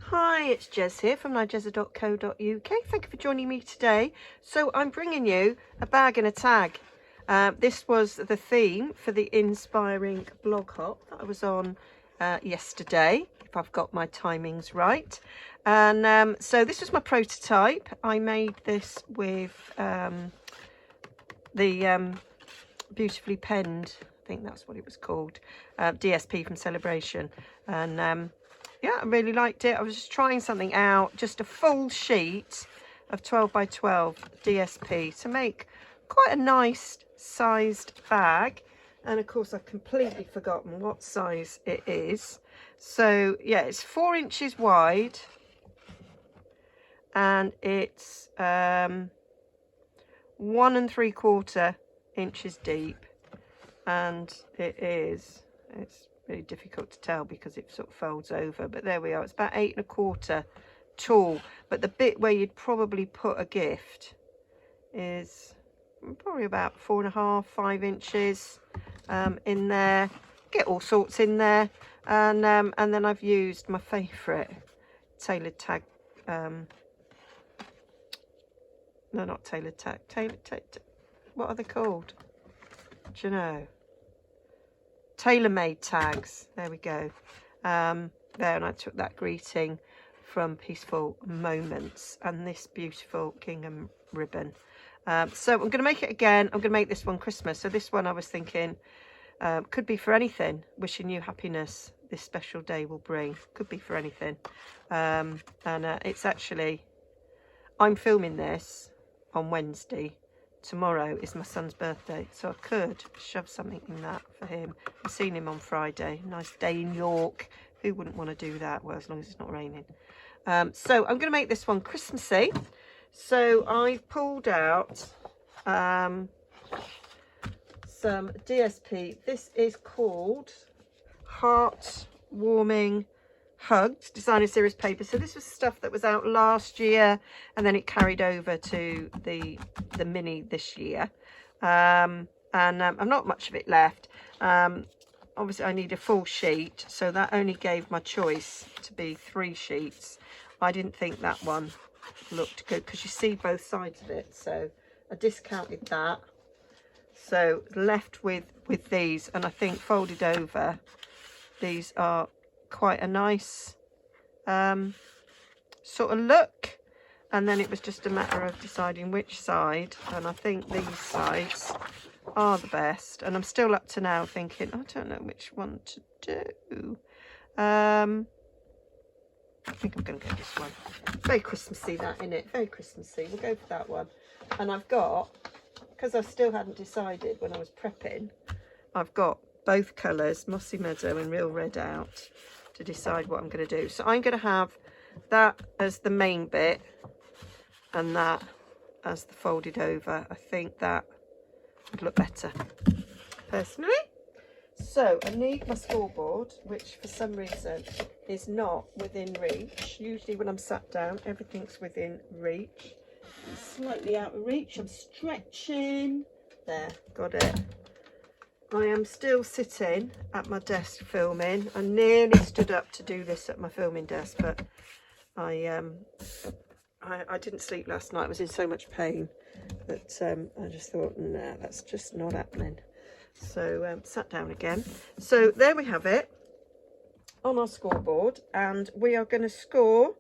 Hi, it's Jez here from Nigezza.co.uk. Thank you for joining me today. So I'm bringing you a bag and a tag. This was the theme for the inspiring blog hop that I was on yesterday, if I've got my timings right. And so this was my prototype. I made this with the beautifully penned, I think that's what it was called, DSP from Celebration. And yeah, I really liked it. I was just trying something out, just a full sheet of 12 by 12 DSP to make quite a nice sized bag. And of course I've completely forgotten what size it is. So yeah, it's 4 inches wide and it's 1 3/4 inches deep, and it's really difficult to tell because it sort of folds over, but there we are. It's about 8 1/4 tall, but the bit where you'd probably put a gift is probably about 4 1/2 5 inches in there. Get all sorts in there. And then I've used my favorite tailored tag, no, not tailored tag, what are they called, do you know? Tailor-made tags. There we go. There, and I took that greeting from Peaceful Moments and this beautiful gingham ribbon. So I'm going to make it again. I'm going to make this one Christmas. So this one I was thinking could be for anything. Wishing you happiness this special day will bring. Could be for anything. And it's actually, I'm filming this on Wednesday. Tomorrow is my son's birthday, so I could shove something in that for him. I've seen him on Friday. Nice day in York. Who wouldn't want to do that? Well, as long as it's not raining. So I'm going to make this one Christmassy. So I've pulled out some DSP. This is called Heartwarming Hugs Designer Series paper. So this was stuff that was out last year, and then it carried over to the mini this year. And I've not much of it left. Obviously I need a full sheet, so that only gave my choice to be 3 sheets. I didn't think that one looked good because you see both sides of it, so I discounted that. So left with these, and I think folded over, these are quite a nice sort of look. And then it was just a matter of deciding which side, and I think these sides are the best. And I'm still up to now thinking, I don't know which one to do. I think I'm going to go this one. Very Christmassy, that, innit? Very Christmassy. We'll go for that one. And I've got, because I still hadn't decided when I was prepping, I've got both colours, Mossy Meadow and Real Red out, to decide what I'm going to do. So I'm going to have that as the main bit and that as the folded over. I think that would look better personally. So I need my scoreboard, which for some reason is not within reach. Usually when I'm sat down everything's within reach. It's slightly out of reach. I'm stretching. There, got it. I am still sitting at my desk filming. I nearly stood up to do this at my filming desk, but I didn't sleep last night. I was in so much pain that I just thought, nah, that's just not happening. So sat down again. So there we have it on our scoreboard, and we are going to score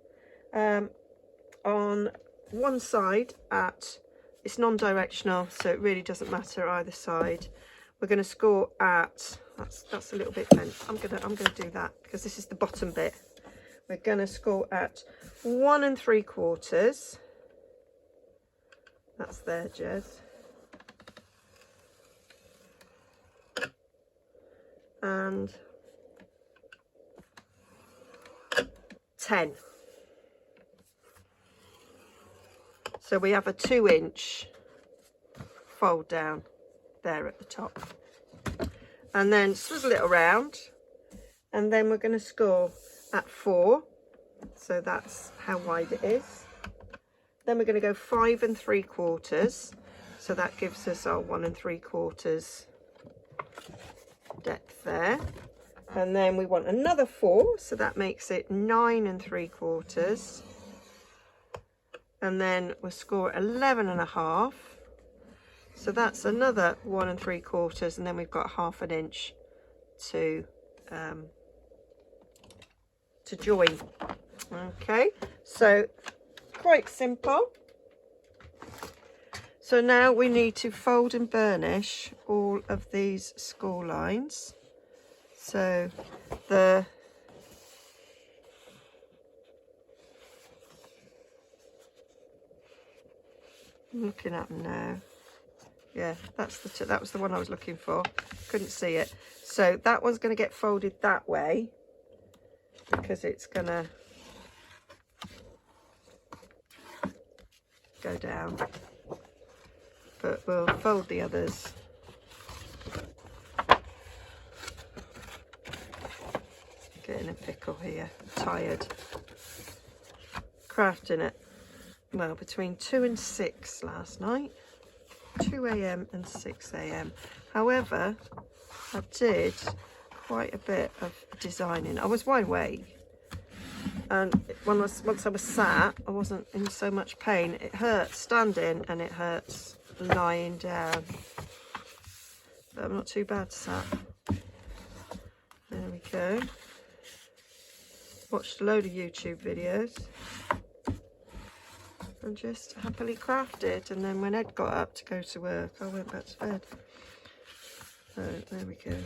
on one side at, it's non-directional, so it really doesn't matter either side. We're going to score at, that's a little bit bent. I'm gonna do that because this is the bottom bit. We're going to score at 1 3/4. That's there, Jez. And 10. So we have a 2 inch fold down there at the top, and then swivel it around, and then we're going to score at 4, so that's how wide it is. Then we're going to go 5 3/4, so that gives us our 1 3/4 depth there. And then we want another 4, so that makes it 9 3/4. And then we'll score 11.5. So that's another 1 3/4, and then we've got 1/2 inch to join. Okay, so quite simple. So now we need to fold and burnish all of these score lines. So I'm looking at them now. Yeah, that was the one I was looking for. Couldn't see it. So that one's going to get folded that way because it's going to go down. But we'll fold the others. Getting a pickle here. Tired. Crafting it. Well, between 2 and 6 last night. 2 a.m. and 6 a.m. However, I did quite a bit of designing. I was wide awake, and once I was sat, I wasn't in so much pain. It hurts standing and it hurts lying down, but I'm not too bad sat. There we go. Watched a load of YouTube videos and just happily crafted, and then when Ed got up to go to work, I went back to bed. So there we go.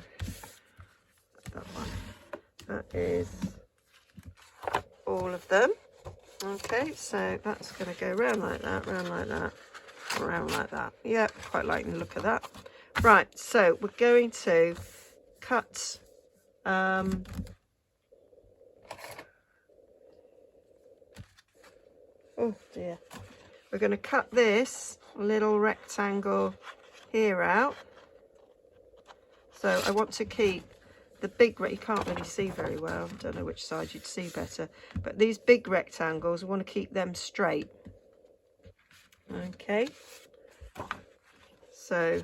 That one. That is all of them. Okay, so that's going to go round like that, round like that, round like that. Yep, quite liking the look of that. Right, so we're going to cut oh dear. We're going to cut this little rectangle here out. So I want to keep the big, you can't really see very well, don't know which side you'd see better, but these big rectangles, I want to keep them straight. Okay, so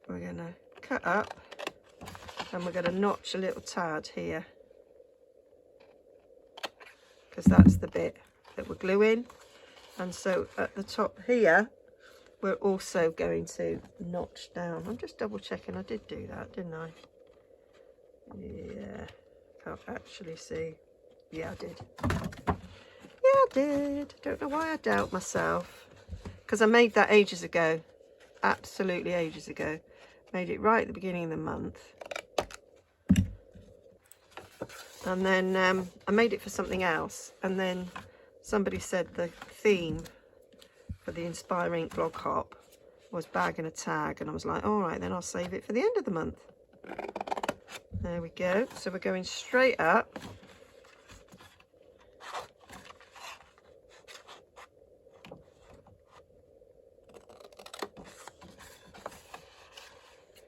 we're going to cut up and we're going to notch a little tad here, because that's the bit that we're gluing. And so at the top here, we're also going to notch down. I'm just double checking I did do that, didn't I? Yeah, can't actually see. Yeah, I did. Yeah, I did. Don't know why I doubt myself, because I made that ages ago. Absolutely ages ago. Made it right at the beginning of the month. And then I made it for something else, and then somebody said the theme for the Inspire Ink blog hop was bag and a tag, and I was like, all right, then I'll save it for the end of the month. There we go. So we're going straight up.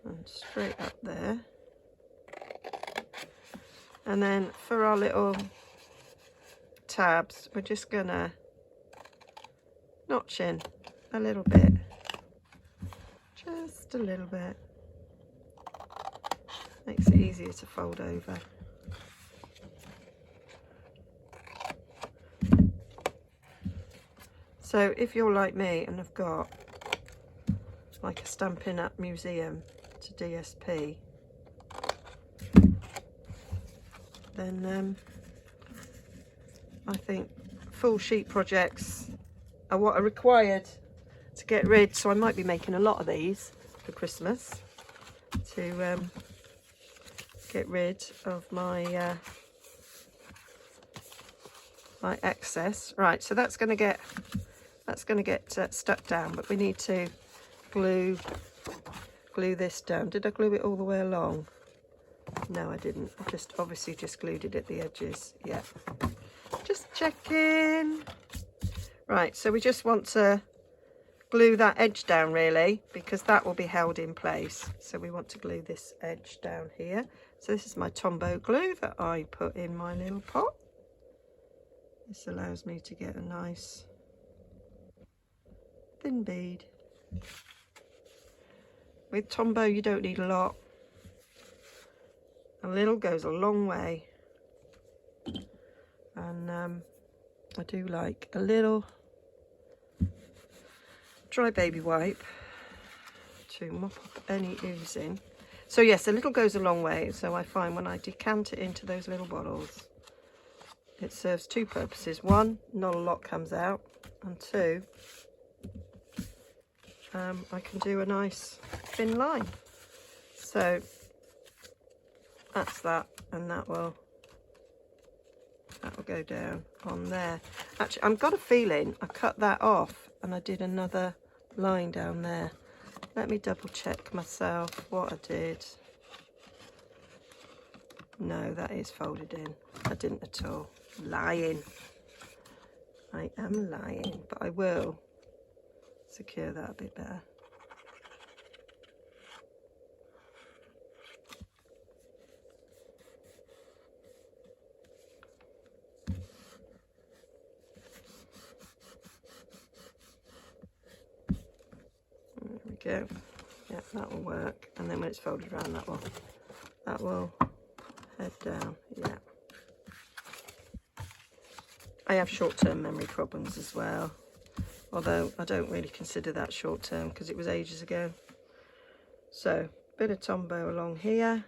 And straight up there. And then for our little tabs, we're just gonna notch in a little bit, just a little bit. Makes it easier to fold over. So if you're like me and have got like a Stampin' Up museum to DSP, then I think full sheet projects are what are required to get rid. So I might be making a lot of these for Christmas to get rid of my my excess. Right, so that's going to get stuck down, but we need to glue this down. Did I glue it all the way along? No, I didn't. I just obviously just glued it at the edges. Yeah, just checking. Right, so we just want to glue that edge down really, because that will be held in place. So we want to glue this edge down here. So this is my Tombow glue that I put in my little pot. This allows me to get a nice thin bead. With Tombow you don't need a lot. A little goes a long way. And I do like a little dry baby wipe to mop up any oozing. So yes, a little goes a long way. So I find when I decant it into those little bottles, it serves two purposes. One, not a lot comes out, and two, I can do a nice thin line. So that's that, and that will go down on there. Actually, I've got a feeling I cut that off and I did another line down there. Let me double check myself what I did. No, that is folded in. I didn't at all. Lying. I am lying, but I will secure that a bit better. There we go. Yeah, that will work. And then when it's folded around, that will head down. Yeah. I have short-term memory problems as well, although I don't really consider that short-term because it was ages ago. So, bit of Tombow along here.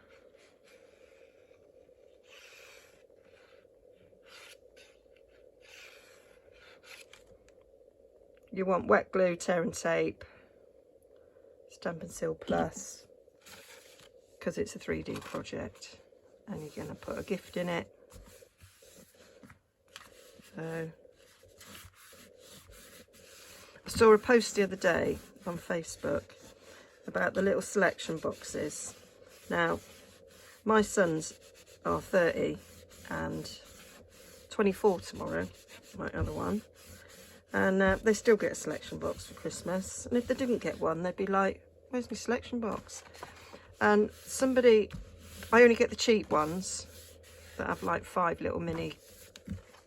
You want wet glue, tear and tape, Stampin' Seal Plus, because it's a 3D project, and you're going to put a gift in it. So, I saw a post the other day on Facebook about the little selection boxes. Now, my sons are 30 and 24 tomorrow, my other one, and they still get a selection box for Christmas. And if they didn't get one, they'd be like, where's my selection box? And I only get the cheap ones that have like 5 little mini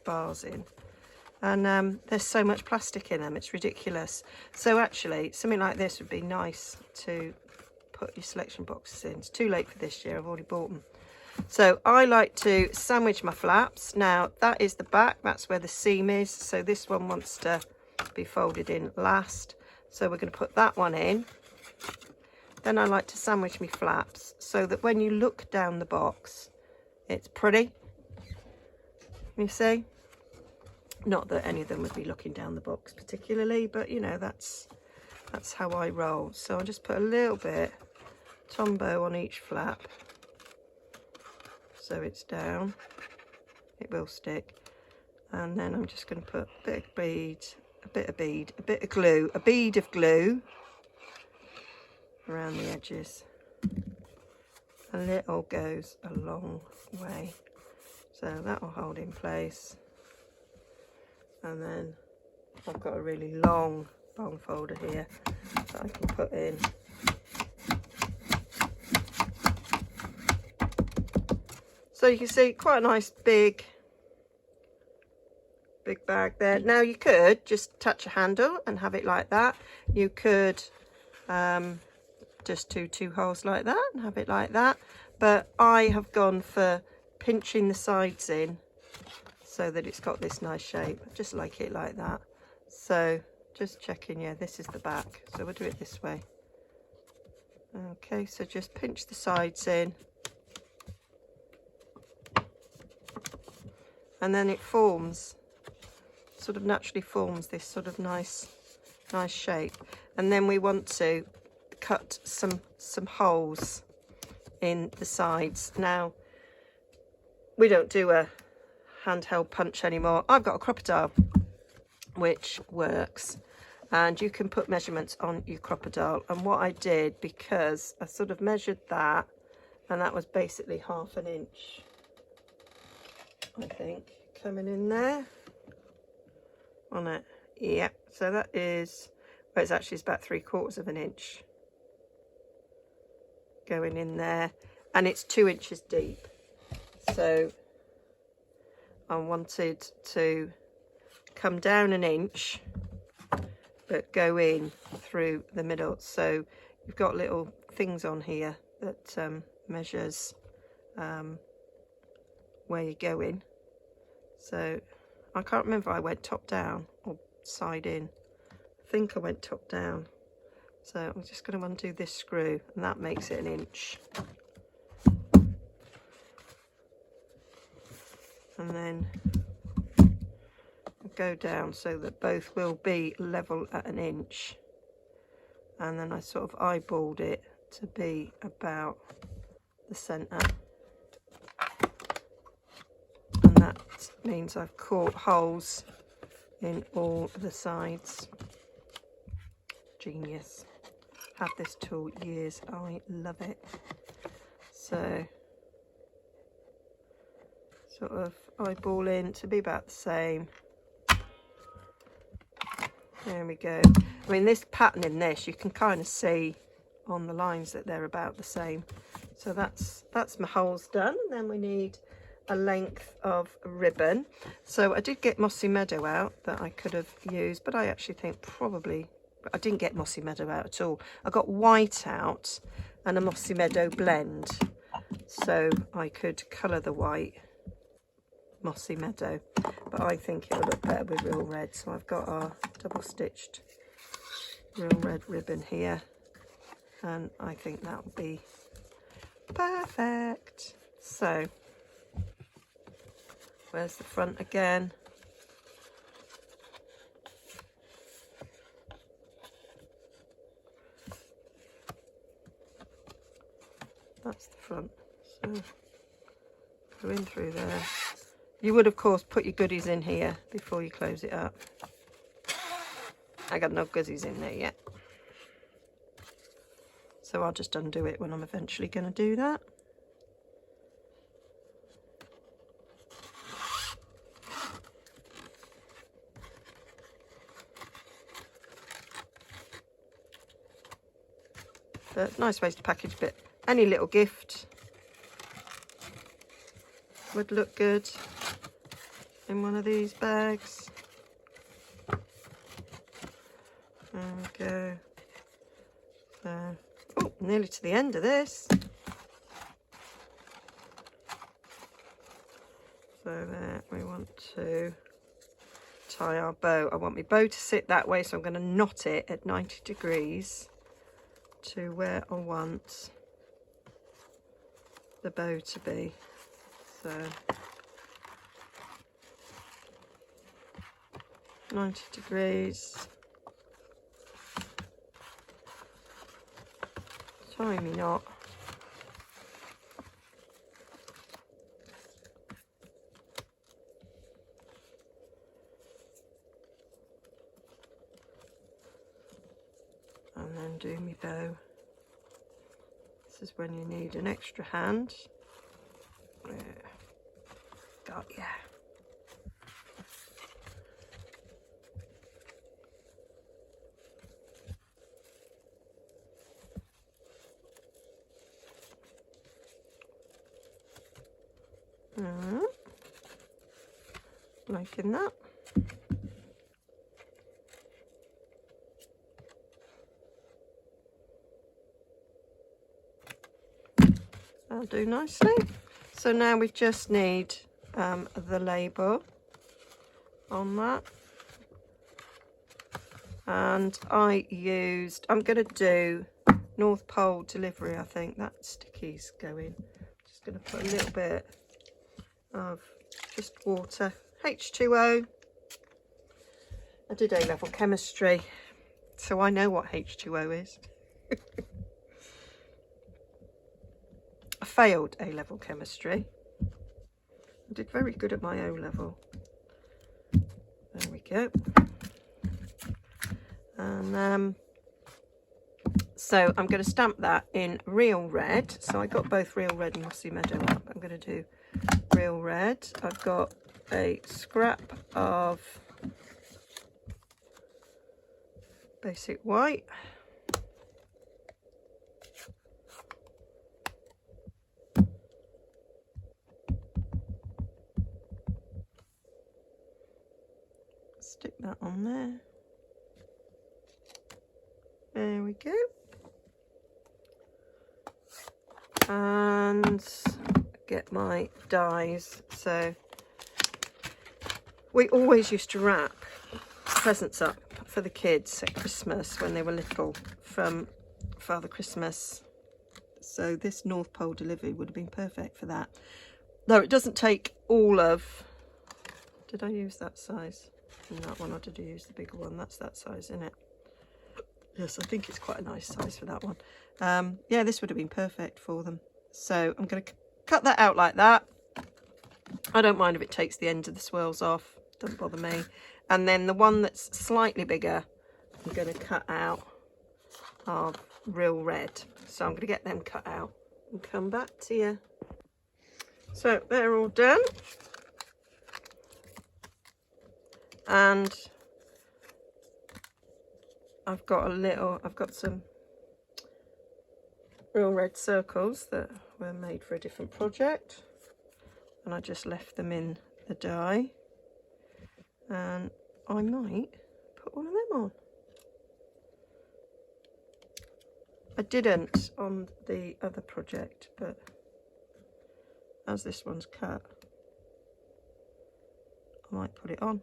bars in, and there's so much plastic in them, it's ridiculous. So actually something like this would be nice to put your selection boxes in. It's too late for this year, I've already bought them. So I like to sandwich my flaps. Now that is the back, that's where the seam is, so this one wants to be folded in last, so we're going to put that one in. Then I like to sandwich my flaps so that when you look down the box it's pretty, you see. Not that any of them would be looking down the box particularly, but you know, that's how I roll. So I'll just put a little bit Tombow on each flap so it's down. It will stick. And then I'm just going to put a bit of bead, a bit of glue, a bead of glue around the edges. A little goes a long way. So that will hold in place. And then I've got a really long bong folder here that I can put in. So you can see quite a nice big bag there. Now you could just touch a handle and have it like that. You could just do 2 holes like that and have it like that. But I have gone for pinching the sides in so that it's got this nice shape. I just like it like that. So just checking, yeah, this is the back. So we'll do it this way. Okay, so just pinch the sides in. And then it forms, sort of naturally forms this sort of nice shape. And then we want to cut some holes in the sides. Now, we don't do a handheld punch anymore. I've got a crocodile which works, and you can put measurements on your crocodile. And what I did, because I sort of measured that, and that was basically 1/2 inch, I think, coming in there on it. Yeah, so that is, well, it's about 3/4 inch going in there, and it's 2 inches deep. So I wanted to come down 1 inch but go in through the middle, so you've got little things on here that measures where you're going. So I can't remember if I went top down or side in. I think I went top down. So I'm just going to undo this screw, and that makes it 1 inch. And then go down so that both will be level at 1 inch. And then I sort of eyeballed it to be about the centre. And that means I've caught holes in all the sides. Genius. Had this tool years. I love it. So sort of eyeballing to be about the same. There we go. I mean, this pattern in this, you can kind of see on the lines that they're about the same. So that's my holes done. And then we need a length of ribbon. So I did get Mossy Meadow out that I could have used, but I actually think probably I didn't get Mossy Meadow out at all. I got white out and a Mossy Meadow blend, so I could colour the white Mossy Meadow, but I think it'll look better with real red. So I've got our double stitched real red ribbon here, and I think that will be perfect. So where's the front again? That's the front. So go in through there. You would of course put your goodies in here before you close it up. I got no goodies in there yet, so I'll just undo it when I'm eventually going to do that. But nice ways to package, but any little gift would look good in one of these bags. There we go. So, oh, nearly to the end of this. So there, we want to tie our bow. I want my bow to sit that way, so I'm going to knot it at 90 degrees to where I want the bow to be. So 90 degrees. Tie me knot. And then do my bow. This is when you need an extra hand. Got ya. Liking that. That'll do nicely. So now we just need the label on that, and I'm going to do North Pole delivery. I think that sticky's going. Just going to put a little bit of just water, H2O. I did A-level chemistry, so I know what H2O is. I failed A-level chemistry. I did very good at my O-level. There we go. And so I'm going to stamp that in real red. So I got both real red and Mossy Meadow up. I'm going to do real red. I've got a scrap of basic white. Stick that on there. There we go. pens, get my dies. So we always used to wrap presents up for the kids at Christmas when they were little from Father Christmas. So this North Pole delivery would have been perfect for that. Though it doesn't take all of... Did I use that size in that one, or did I use the bigger one? That's that size, isn't it? Yes, I think it's quite a nice size for that one. Yeah, this would have been perfect for them. So I'm going to cut that out like that. I don't mind if it takes the end of the swirls off. Doesn't bother me. And then the one that's slightly bigger, I'm going to cut out of real red. So I'm going to get them cut out and come back to you. So they're all done. And I've got some real red circles that were made for a different project, and I just left them in the die, and I might put one of them on. I didn't on the other project, but as this one's cut, I might put it on.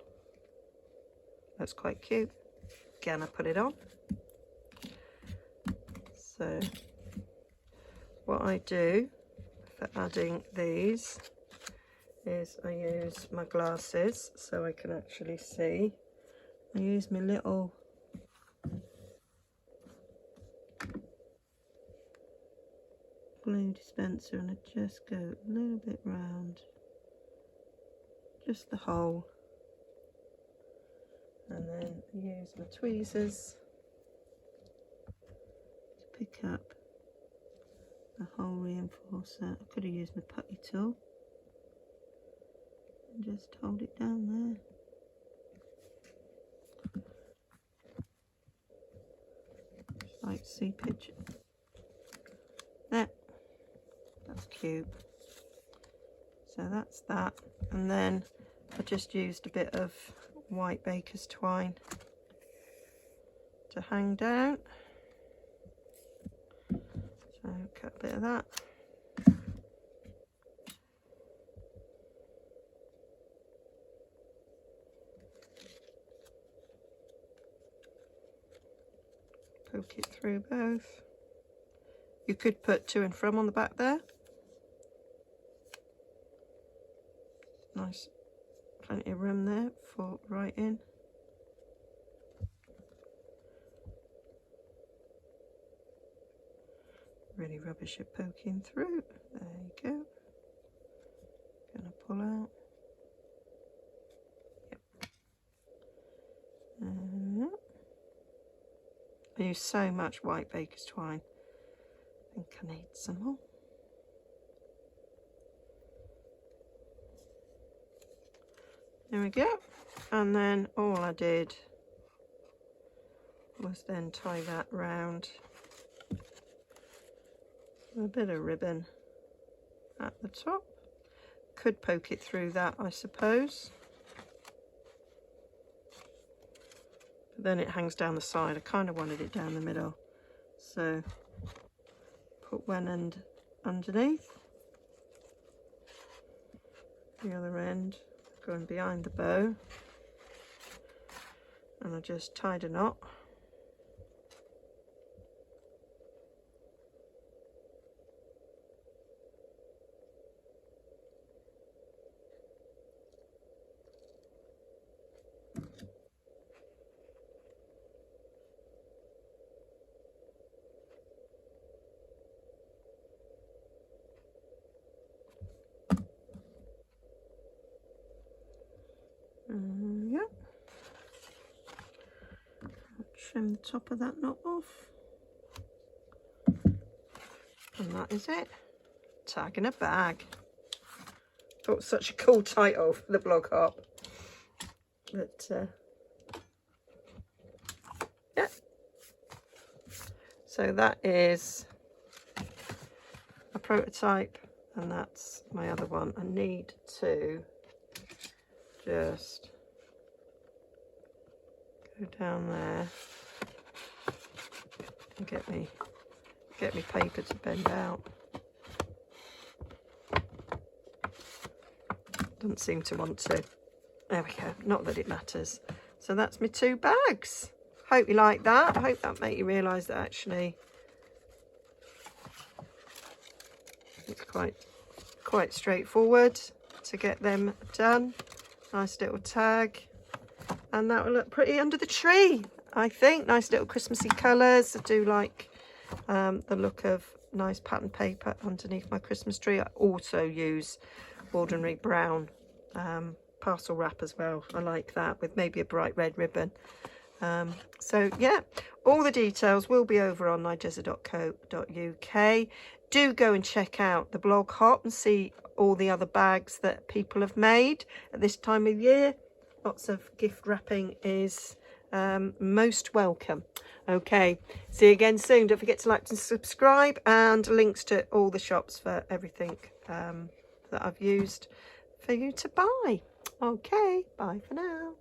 That's quite cute. Again, I put it on. So what I do for adding these is I use my glasses so I can actually see. I use my little glue dispenser, and I just go a little bit round just the hole, and then use my tweezers to pick up the hole reinforcer. I could have used my putty tool and just hold it down there. Like seepage. There. That's cute. So that's that. And then I just used a bit of white baker's twine to hang down. So cut a bit of that. Poke it through both. You could put to and from on the back there. Nice, plenty of room there for writing. Really rubbish at poking through. There you go. Gonna pull out. Yep. I use so much white baker's twine. I think I need some more. There we go. And then all I did was then tie that round with a bit of ribbon at the top. Could poke it through that, I suppose. But then it hangs down the side. I kind of wanted it down the middle. So put one end underneath. The other end going behind the bow. And I just tied a knot. Yeah. I'll trim the top of that knot off. And that is it. Tag in a bag. Thought it was such a cool title for the blog hop. But yeah. So that is a prototype, and that's my other one. I need to just go down there and get me paper to bend out. Doesn't seem to want to. There we go. Not that it matters. So that's my 2 bags. Hope you like that. I hope that made you realise that actually it's quite straightforward to get them done. Nice little tag. And that will look pretty under the tree, I think. Nice little Christmassy colours. I do like the look of nice pattern paper underneath my Christmas tree. I also use ordinary brown parcel wrap as well. I like that, with maybe a bright red ribbon. So yeah, all the details will be over on nigezza.co.uk. Do go and check out the blog hop and see all the other bags that people have made at this time of year. Lots of gift wrapping is most welcome. Okay, see you again soon. Don't forget to like and subscribe, and links to all the shops for everything that I've used for you to buy. Okay, bye for now.